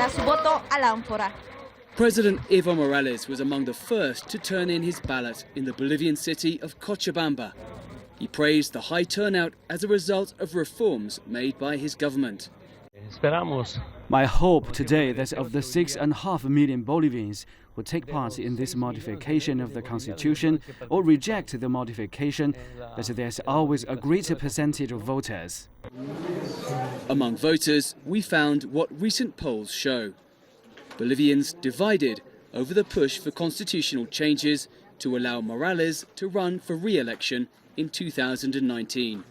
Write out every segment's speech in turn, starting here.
dar su voto a la ánfora. President Evo Morales was among the first to turn in his ballot in the Bolivian city of Cochabamba. He praised the high turnout as a result of reforms made by his government. My hope today that of the 6.5 million Bolivians who take part in this modification of the constitution or reject the modification, that there's always a greater percentage of voters. Among voters, we found what recent polls show. Bolivians divided over the push for constitutional changes to allow Morales to run for re-election in 2019.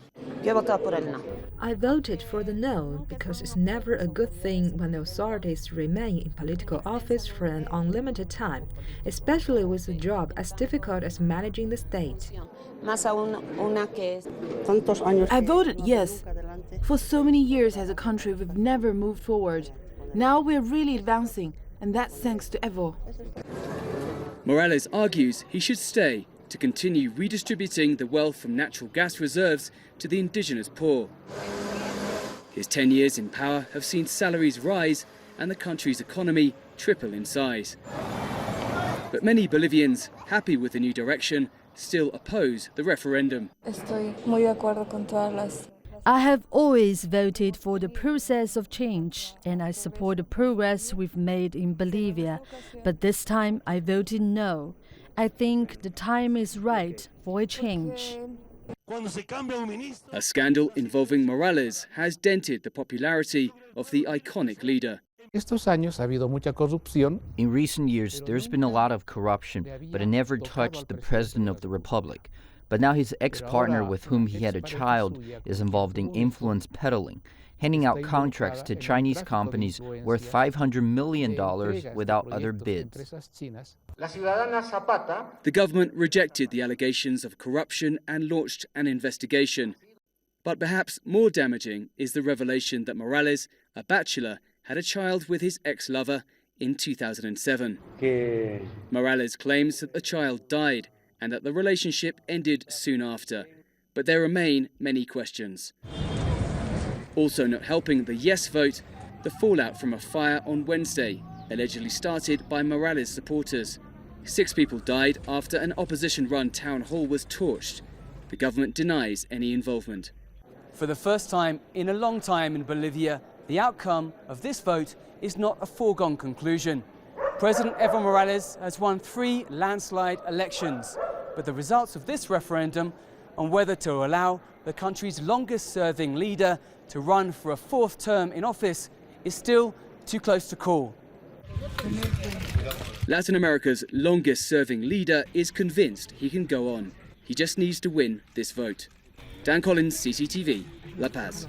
I voted for the no because it's never a good thing when the authorities remain in political office for an unlimited time, especially with a job as difficult as managing the state. I voted yes. For so many years as a country, we've never moved forward. Now we're really advancing, and that's thanks to Evo. Morales argues he should stay to continue redistributing the wealth from natural gas reserves to the indigenous poor. His 10 years in power have seen salaries rise and the country's economy triple in size. But many Bolivians, happy with the new direction, still oppose the referendum. I have always voted for the process of change, and I support the progress we've made in Bolivia. But this time I voted no. I think the time is right for a change. A scandal involving Morales has dented the popularity of the iconic leader. In recent years, there's been a lot of corruption, but it never touched the President of the Republic. But now his ex-partner with whom he had a child is involved in influence peddling, handing out contracts to Chinese companies worth $500 million without other bids. The government rejected the allegations of corruption and launched an investigation. But perhaps more damaging is the revelation that Morales, a bachelor, had a child with his ex-lover in 2007. Morales claims that the child died and that the relationship ended soon after. But there remain many questions. Also not helping the yes vote, the fallout from a fire on Wednesday, allegedly started by Morales' supporters. 6 people died after an opposition-run town hall was torched. The government denies any involvement. For the first time in a long time in Bolivia, the outcome of this vote is not a foregone conclusion. President Evo Morales has won 3 landslide elections, but the results of this referendum on whether to allow the country's longest-serving leader to run for a 4th term in office is still too close to call. Latin America's longest-serving leader is convinced he can go on. He just needs to win this vote. Dan Collins, CCTV, La Paz.